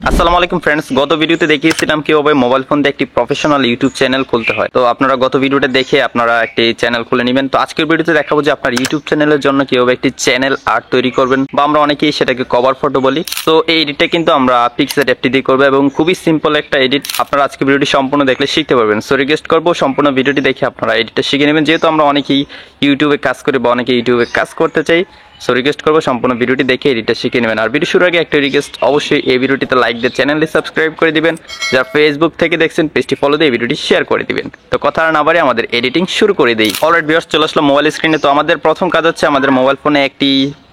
আসসালামু আলাইকুম ফ্রেন্ডস, গত ভিডিওতে দেখিয়েছিলাম কিভাবে মোবাইল ফোন দিয়ে একটি প্রফেশনাল ইউটিউব চ্যানেল খুলতে হয়। তো আপনারা গত ভিডিওটা দেখে আপনারা একটি চ্যানেল খুলে নেবেন। তো আজকের ভিডিওতে দেখাবো যে আপনার ইউটিউব চ্যানেলের জন্য কিভাবে একটি চ্যানেল আর্ট তৈরি করবেন, বা আমরা অনেকেই সেটাকে কভার ফটো বলি। তো এই এডিটটা কিন্তু আমরা পিক্সেল অ্যাপটি দিয়ে করবো এবং খুবই সিম্পল একটা এডিট। আপনারা আজকে ভিডিওটি সম্পূর্ণ দেখলে শিখতে পারবেন। সো রিকোয়েস্ট করবো সম্পূর্ণ ভিডিওটি দেখে আপনারা এডিটটা শিখে নেবেন, যেহেতু আমরা অনেকেই ইউটিউবে কাজ করি বা অনেকে ইউটিউবে কাজ করতে চাই। সো রিকোয়েস্ট করবো সম্পূর্ণ ভিডিওটি দেখে এডিটটা শিখে নেবেন। আর ভিডিও শুরুর আগে একটা রিকোয়েস্ট, অবশ্যই এই ভিডিওটিতে লাইক দিয়ে চ্যানেলটি সাবস্ক্রাইব করে দিবেন। যারা ফেসবুক থেকে দেখছেন পেজটি ফলো দিয়ে ভিডিওটি শেয়ার করে দিবেন। তো কথা না বাড়িয়ে আমাদের এডিটিং শুরু করে দিই। অলরাইট ভিউয়ার্স, চলে আসলো মোবাইল স্ক্রিনে। তো আমাদের প্রথম কাজ হচ্ছে আমাদের মোবাইল ফোনে একটি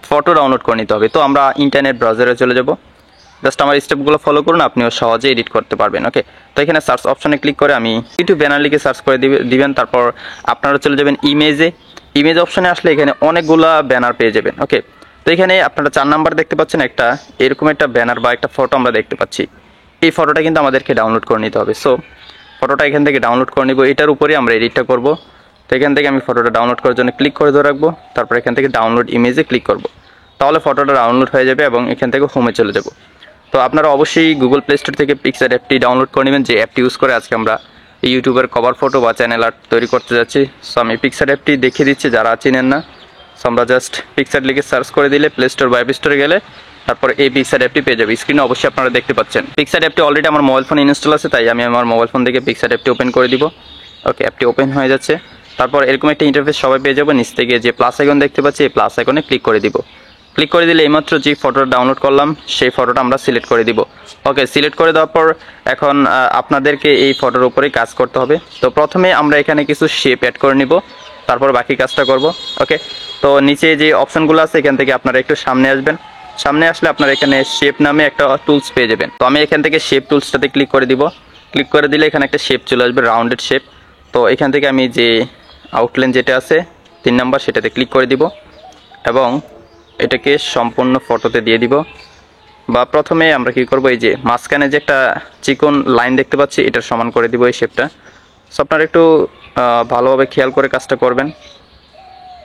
ফটো ডাউনলোড করে নিতে হবে। তো আমরা ইন্টারনেট ব্রাউজারে চলে যাব। জাস্ট আমার স্টেপগুলো ফলো করুন, আপনিও সহজে এডিট করতে পারবেন। ওকে, তো এখানে সার্চ অপশনে ক্লিক করে আমি ইউটিউব ব্যানার লিখে সার্চ করে দিবেন। তারপর আপনারা চলে যাবেন ইমেজ অপশনে। আসলে এখানে অনেকগুলা ব্যানার পেয়ে যাবেন। ওকে, তো এখানে আপনারা 4 নাম্বার দেখতে পাচ্ছেন, একটা এরকম একটা ব্যানার বা একটা ফটো আমরা দেখতে পাচ্ছি। এই ফটোটা কিন্তু আমাদেরকে ডাউনলোড করে নিতে হবে। সো ফটোটা এখান থেকে ডাউনলোড করে নিব, এটার উপরে আমরা এডিটটা করব। তো এখান থেকে আমি ফটোটা ডাউনলোড করার জন্য ক্লিক করে ধরে রাখবো। তারপর এখান থেকে ডাউনলোড ইমেজে ক্লিক করব। তাহলে ফটোটা ডাউনলোড হয়ে যাবে এবং এখান থেকে হোমে চলে যাব। তো আপনারা অবশ্যই গুগল প্লে স্টোর থেকে পিক্সেল অ্যাপটি ডাউনলোড করে নেবেন, যে অ্যাপটি ইউজ করে আজকে আমরা ইউটিউবের কভার ফটো বা চ্যানেল আর্ট তৈরি করতে যাচ্ছি। সো আমি পিক্সেল অ্যাপটি দেখিয়ে দিচ্ছি যারা চিনেন না। সো আমরা জাস্ট পিক্সেল লিখে সার্চ করে দিলে প্লে স্টোর বা অ্যাপ স্টোরে গেলে তারপর এই পিক্সেল অ্যাপটি পেয়ে যাবে। স্ক্রিনে অবশ্যই আপনারা দেখতে পাচ্ছেন পিক্সেল অ্যাপটি অলরেডি আমার মোবাইল ফোনে ইনস্টল আছে, তাই আমি আমার মোবাইল ফোন থেকে পিক্সেল অ্যাপটি ওপেন করে দিব। ওকে, অ্যাপটি ওপেন হয়ে যাচ্ছে। তারপর এরকম একটা ইন্টারফেস সবাই পেয়ে যাবো। নিচ থেকে যে প্লাস আইকন দেখতে পাচ্ছি, এই প্লাস আইকনে ক্লিক করে দিব। ক্লিক করে দিলে এইমাত্র যে ফটোটা ডাউনলোড করলাম সেই ফটোটা আমরা সিলেক্ট করে দিব। ওকে, সিলেক্ট করে দেওয়ার পর এখন আপনাদেরকে এই ফটোর উপরেই কাজ করতে হবে। তো প্রথমে আমরা এখানে কিছু শেপ অ্যাড করে নিব, তারপর বাকি কাজটা করব। ওকে, তো নিচে যে অপশনগুলো আছে এখান থেকে আপনারা একটু সামনে আসবেন। সামনে আসলে আপনারা এখানে শেপ নামে একটা টুলস পেয়ে যাবেন। তো আমি এখান থেকে শেপ টুলসটাতে ক্লিক করে দিব। ক্লিক করে দিলে এখানে একটা শেপ চলে আসবে, রাউন্ডেড শেপ। তো এখান থেকে আমি যে আউটলাইন যেটা আছে 3 নাম্বার, সেটাতে ক্লিক করে দিব এবং এটাকে সম্পূর্ণ ফটোতে দিয়ে দিব। বা প্রথমে আমরা কি করব, এই যে মাঝখানে যে একটা চিকন লাইন দেখতে পাচ্ছি এটার সমান করে দিব এই শেপটা। সো আপনারা একটু ভালোভাবে খেয়াল করে কাজটা করবেন।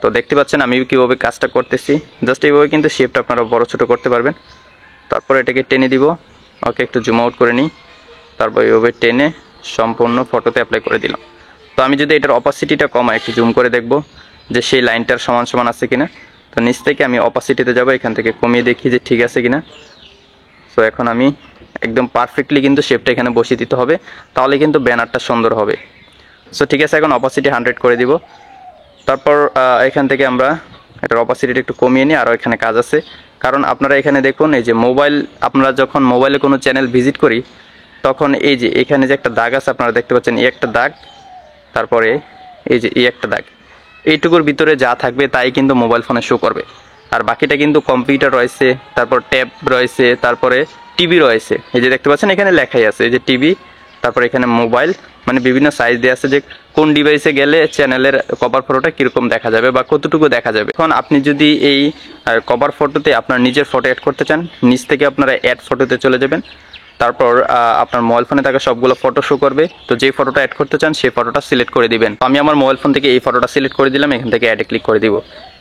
তো দেখতে পাচ্ছেন আমি কীভাবে কাজটা করতেছি। জাস্ট এইভাবে কিন্তু শেপটা আপনারা বড় ছোট করতে পারবেন। তারপর এটাকে টেনে দিব। ওকে, একটু জুম আউট করে নিই। তারপর এইভাবে টেনে সম্পূর্ণ ফটোতে অ্যাপ্লাই করে দিলাম। তো আমি যদি এটার অপাসিটিটা কমাই, একটু জুম করে দেখব যে সেই লাইনটার সমান সমান আছে কিনা। তো নিচ থেকে আমি অপাসিটিতে যাব, এখান থেকে কমিয়ে দেখি যে ঠিক আছে কিনা। সো এখন আমি একদম পারফেক্টলি কিন্তু শেপটা এখানে বসিয়ে দিতে হবে, তাহলে কিন্তু ব্যানারটা সুন্দর হবে। সো ঠিক আছে, এখন অপাসিটি 100 করে দিব। তারপর এখান থেকে আমরা এটার অপাসিটিটা একটু কমিয়ে নিই। আরও এখানে কাজ আছে, কারণ আপনারা এখানে দেখুন এই যে আপনারা যখন মোবাইলে কোনো চ্যানেল ভিজিট করি তখন এই যে এখানে যে একটা দাগ আছে আপনারা দেখতে পাচ্ছেন, এই একটা দাগ, তারপরে এই যে এই একটা দাগ, এইটুকুর ভিতরে যা থাকবে তাই কিন্তু মোবাইল ফোনে শো করবে। আর বাকিটা কিন্তু কম্পিউটার রয়েছে, তারপর ট্যাব রয়েছে, তারপরে টিভি রয়েছে। এই যে দেখতে পাচ্ছেন এখানে লেখাই আছে, এই যে টিভি, তারপর এখানে মোবাইল, মানে বিভিন্ন সাইজ দেওয়া আছে যে কোন ডিভাইসে গেলে চ্যানেলের কভার ফটোটা কীরকম দেখা যাবে বা কতটুকু দেখা যাবে। এখন আপনি যদি এই কভার ফটোতে আপনার নিজের ফটো অ্যাড করতে চান, নিচ থেকে আপনারা অ্যাড ফটোতে চলে যাবেন। তারপর আপনার মোবাইল ফোনে থাকা সবগুলো ফটো শো করবে। তো যে ফটোটা অ্যাড করতে চান সেই ফটোটা সিলেক্ট করে দিবেন। আমি আমার মোবাইল ফোন থেকে এই ফটোটা সিলেক্ট করে দিলাম, এখান থেকে অ্যাডে ক্লিক করে দিব।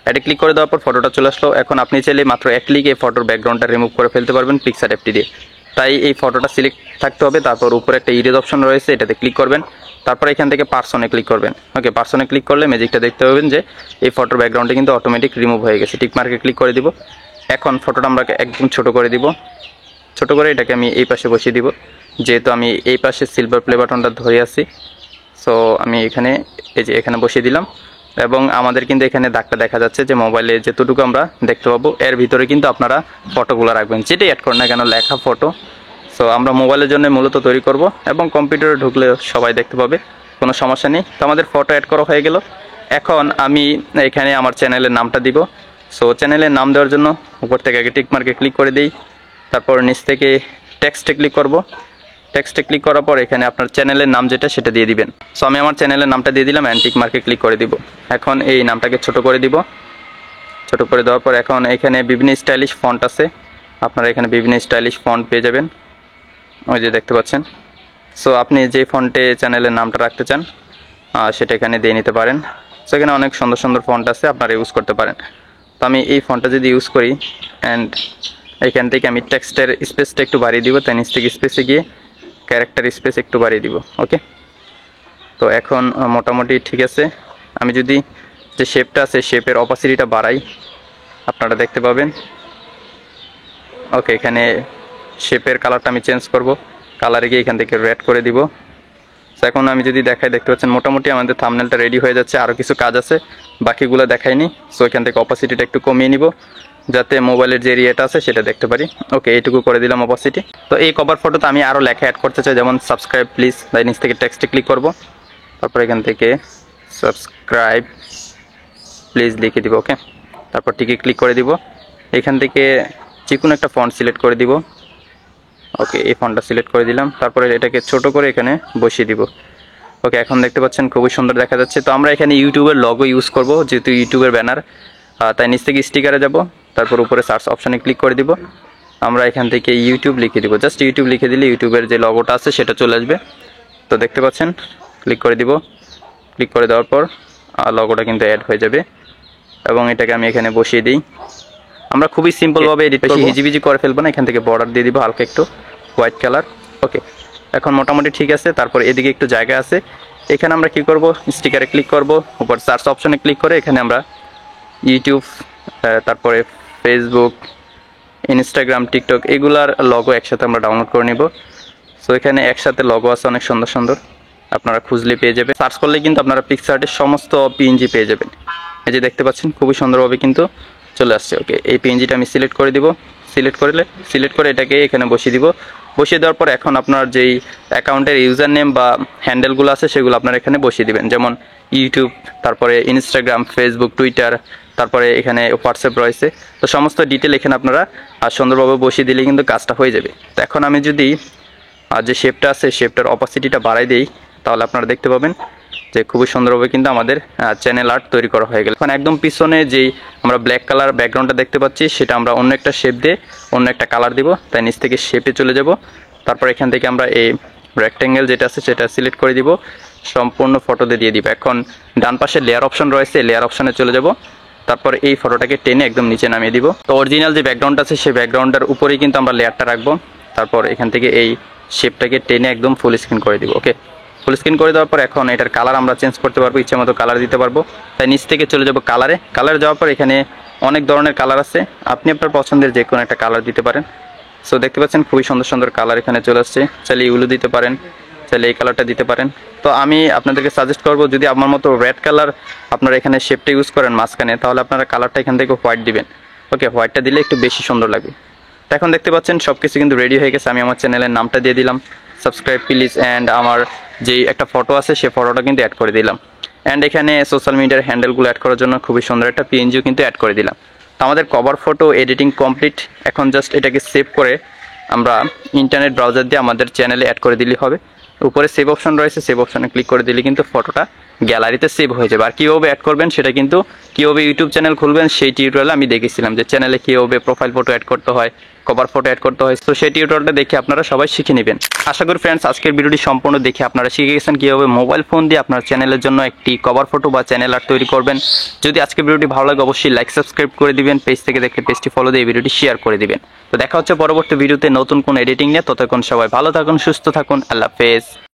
অ্যাডে ক্লিক করে দেওয়ার পর ফটোটা চলে আসলো। এখন আপনি চাইলে মাত্র এক ক্লিক এই ফটোর ব্যাকগ্রাউন্ডটা রিমুভ করে ফেলতে পারবেন পিক্সেল অ্যাপটি দিয়ে। তাই এই ফটোটা সিলেক্ট থাকতে হবে। তারপর উপরে একটা ইরেজ অপশন রয়েছে, এটাতে ক্লিক করবেন। তারপর এখান থেকে পার্সনে ক্লিক করবেন। ওকে, পার্সনে ক্লিক করলে ম্যাজিকটা দেখতে পাবেন যে এই ফটোর ব্যাকগ্রাউন্ডে কিন্তু অটোমেটিক রিমুভ হয়ে গেছে। টিক মার্কে ক্লিক করে দিব। এখন ফটোটা আমরা একদম ছোট করে দিব। ছোট করে এটাকে আমি এই পাশে বসিয়ে দিব, যেহেতু আমি এই পাশে সিলভার প্লে বাটনটা ধরে আছি। সো আমি এখানে এই যে এখানে বসিয়ে দিলাম এবং আমাদের কিন্তু এখানে দাগটা দেখা যাচ্ছে যে মোবাইলে যেতটুকু আমরা দেখতে পাবো এর ভিতরে কিন্তু আপনারা ফটোগুলো রাখবেন, যেটাই অ্যাড করেন না কেন, লেখা ফটো। সো আমরা মোবাইলের জন্য মূলত তৈরি করব এবং কম্পিউটারে ঢুকলে সবাই দেখতে পাবে, কোনো সমস্যা নেই। তো আমাদের ফটো অ্যাড করা হয়ে গেল। এখন আমি এখানে আমার চ্যানেলের নামটা দিব। সো চ্যানেলের নাম দেওয়ার জন্য উপর থেকে আগে টিক মার্কে ক্লিক করে দিই। তারপর নিচ থেকে টেক্সটে ক্লিক করব। টেক্সটে ক্লিক করার পর এখানে আপনার চ্যানেলের নাম যেটা সেটা দিয়ে দিবেন। সো আমি আমার চ্যানেলের নামটা দিয়ে দিলাম, অ্যান্ড টিক মার্কে ক্লিক করে দিব। এখন এই নামটাকে ছোট করে দিব। ছোট করে দেওয়ার পর এখন এখানে বিভিন্ন স্টাইলিশ ফন্ট আছে, আপনারা এখানে বিভিন্ন স্টাইলিশ ফন্ট পেয়ে যাবেন, ওই যে দেখতে পাচ্ছেন। সো আপনি যে ফন্টে চ্যানেলের নামটা রাখতে চান সেটা এখানে দিয়ে নিতে পারেন। সো এখানে অনেক সুন্দর সুন্দর ফন্ট আছে, আপনারা ইউজ করতে পারেন। তো আমি এই ফন্টটা যদি ইউজ করি, অ্যান্ড এখান থেকে আমি টেক্সটের স্পেসটা একটু বাড়িয়ে দিব, তাই নিচ থেকে স্পেসে গিয়ে ক্যারেক্টার স্পেস একটু বাড়িয়ে দিব। ওকে, তো এখন মোটামুটি ঠিক আছে। আমি যদি যে শেপটা আছে শেপের অপাসিটিটা বাড়াই, আপনারা দেখতে পাবেন। ওকে, এখানে শেপের কালারটা আমি চেঞ্জ করব, কালারে গিয়ে এখান থেকে রেড করে দিব। তো এখন আমি যদি দেখাই, দেখতে পাচ্ছেন মোটামুটি আমাদের থাম্বনেলটা রেডি হয়ে যাচ্ছে। আরও কিছু কাজ আছে, বাকিগুলো দেখাইনি। সো এখান থেকে অপাসিটিটা একটু কমিয়ে নিব, যাতে মোবাইলের যে এরিয়াটা আছে সেটা দেখতে পারি। ওকে, এইটুকু করে দিলাম অপাসিটি। তো এই কভার ফটোতে আমি আরও লেখা অ্যাড করতে চাই, যেমন সাবস্ক্রাইব প্লিজ, তাই নিচ থেকে টেক্সটে ক্লিক করব, তারপর এখান থেকে সাবস্ক্রাইব প্লিজ লিখে দিব। ওকে, তারপর টিকে ক্লিক করে দিব। এখান থেকে যে কোনো একটা ফন্ট সিলেক্ট করে দিব। ওকে, এই ফন্টটা সিলেক্ট করে দিলাম, তারপরে এটাকে ছোট করে এখানে বসিয়ে দিব। ওকে, এখন দেখতে পাচ্ছেন খুবই সুন্দর দেখা যাচ্ছে। তো আমরা এখানে ইউটিউবের লগো ইউজ করব, যেহেতু ইউটিউবের ব্যানার, তাই নিচ থেকে স্টিকারে যাব, তারপর উপরে সার্চ অপশানে ক্লিক করে দিব। আমরা এখান থেকে ইউটিউব লিখে দিব, জাস্ট ইউটিউব লিখে দিলে ইউটিউবের যে লগোটা আছে সেটা চলে আসবে। তো দেখতে পাচ্ছেন, ক্লিক করে দিব। ক্লিক করে দেওয়ার পর লগোটা কিন্তু অ্যাড হয়ে যাবে, এবং এটাকে আমি এখানে বসিয়ে দিই। আমরা খুবই সিম্পলভাবে এডিট করব, হিজিবিজি করে ফেলবো না। এখান থেকে বর্ডার দিয়ে দিব হালকা একটু হোয়াইট কালার। ওকে, এখন মোটামুটি ঠিক আছে। তারপর এদিকে একটু জায়গা আছে, এখানে আমরা কি করব, স্টিকারে ক্লিক করব, উপর সার্চ অপশনে ক্লিক করে এখানে আমরা ইউটিউব, তারপরে ফেসবুক, ইনস্টাগ্রাম, টিকটক এগুলার লগো একসাথে আমরা ডাউনলোড করে নিব। সো এখানে একসাথে লগো আছে অনেক সুন্দর সুন্দর, আপনারা খুঁজলে পেয়ে যাবেন। সার্চ করলে কিন্তু আপনারা পিক্সার্টের সমস্ত পিএনজি পেয়ে যাবেন। এই যে দেখতে পাচ্ছেন খুবই সুন্দরভাবে কিন্তু চলে আসছে। ওকে, এই পিএনজিটা আমি সিলেক্ট করে দিব। সিলেক্ট করে এটাকে এখানে বসিয়ে দিব। বসিয়ে দেওয়ার পর এখন আপনার যেই অ্যাকাউন্টের ইউজার নেম বা হ্যান্ডেলগুলো আছে সেগুলো আপনারা এখানে বসিয়ে দিবেন, যেমন ইউটিউব, তারপরে ইনস্টাগ্রাম, ফেসবুক, টুইটার, তারপরে এখানে হোয়াটসঅ্যাপ রয়েছে। তো সমস্ত ডিটেল এখানে আপনারা সুন্দরভাবে বসিয়ে দিলে কিন্তু কাজটা হয়ে যাবে। তো এখন আমি যদি যে শেপটা আছে শেপটার অপাসিটিটা বাড়াই দিই, তাহলে আপনারা দেখতে পাবেন যে খুবই সুন্দরভাবে কিন্তু আমাদের চ্যানেল আর্ট তৈরি করা হয়ে গেল। এখন একদম পিছনে যেই আমরা ব্ল্যাক কালার ব্যাকগ্রাউন্ডটা দেখতে পাচ্ছি, সেটা আমরা অন্য একটা শেপ দিয়ে অন্য একটা কালার দিব। তাই নিচ থেকে শেপে চলে যাব, তারপর এখান থেকে আমরা এই রেক্ট্যাঙ্গেল যেটা আছে সেটা সিলেক্ট করে দিব, সম্পূর্ণ ফটোতে দিয়ে দিব। এখন ডান পাশে লেয়ার অপশন রয়েছে, লেয়ার অপশনে চলে যাব, তারপর এই ফটোটাকে টেনে একদম নিচে নামিয়ে দিব। তো অরিজিনাল যে ব্যাকগ্রাউন্ড আছে সেই ব্যাকগ্রাউন্ডের উপরেই কিন্তু আমরা লেয়ারটা রাখবো। তারপর এখান থেকে এই শেপটাকে টেনে একদম ফুল স্ক্রিন করে দিব। ওকে, ফুল স্ক্রিন করে দেওয়ার পর এখন এটার কালার আমরা চেঞ্জ করতে পারবো, ইচ্ছে মতো কালার দিতে পারবো। তাই নিচ থেকে চলে যাব কালারে যাওয়ার পর এখানে অনেক ধরনের কালার আছে, আপনি আপনার পছন্দের যে কোনো একটা কালার দিতে পারেন। সো দেখতে পাচ্ছেন খুবই সুন্দর সুন্দর কালার এখানে চলে আসছে। চাইলে ইউলো দিতে পারেন, চাইলে এই কালারটা দিতে পারেন। তো আমি আপনাদেরকে সাজেস্ট করবো, যদি আমার মতো রেড কালার আপনারা এখানে শেপটা ইউজ করেন মাঝখানে, তাহলে আপনারা কালারটা এখান থেকে হোয়াইট দিবেন। ওকে, হোয়াইটটা দিলে একটু বেশি সুন্দর লাগবে। তো এখন দেখতে পাচ্ছেন সব কিছু কিন্তু রেডি হয়ে গেছে। আমি আমার চ্যানেলের নামটা দিয়ে দিলাম, সাবস্ক্রাইব প্লিজ, অ্যান্ড আমার যেই একটা ফটো আছে সেই ফটোটা কিন্তু অ্যাড করে দিলাম। অ্যান্ড এখানে সোশ্যাল মিডিয়ার হ্যান্ডেলগুলো অ্যাড করার জন্য খুবই সুন্দর একটা পিএনজিও কিন্তু অ্যাড করে দিলাম। তো আমাদের কভার ফটো এডিটিং কমপ্লিট। এখন জাস্ট এটাকে সেভ করে আমরা ইন্টারনেট ব্রাউজার দিয়ে আমাদের চ্যানেলে অ্যাড করে দিলেই হবে। উপরে সেভ অপশন রয়েছে, সেভ অপশনে ক্লিক করে দিলে কিন্তু ফটোটা গ্যালারিতে সেভ হয়ে যাবে। আর কীভাবে অ্যাড করবেন সেটা কিন্তু কীভাবে ইউটিউব চ্যানেল খুলবেন সেই টিউটোরিয়ালে আমি দেখেছিলাম, যে চ্যানেলে কীভাবে প্রোফাইল ফটো অ্যাড করতে হয়, কভার ফটো অ্যাড করতে হয়। তো সেই টিউটোরিয়ালটা দেখে আপনারা সবাই শিখে নেবেন। আশা করি ফ্রেন্ডস আজকের ভিডিওটি সম্পূর্ণ দেখে আপনারা শিখে গেছেন কীভাবে মোবাইল ফোন দিয়ে আপনার চ্যানেলের জন্য একটি কভার ফটো বা চ্যানেল আর্ট তৈরি করবেন। যদি আজকের ভিডিওটি ভালো লাগে অবশ্যই লাইক সাবস্ক্রাইব করে দিবেন, পেজ থেকে দেখলে পেজটি ফলো দিয়ে ভিডিওটি শেয়ার করে দিবেন। তো দেখা হচ্ছে পরবর্তী ভিডিওতে নতুন কোন এডিটিং নিয়ে। ততক্ষণ সবাই ভালো থাকুন, সুস্থ থাকুন, আল্লাহ হাফেজ।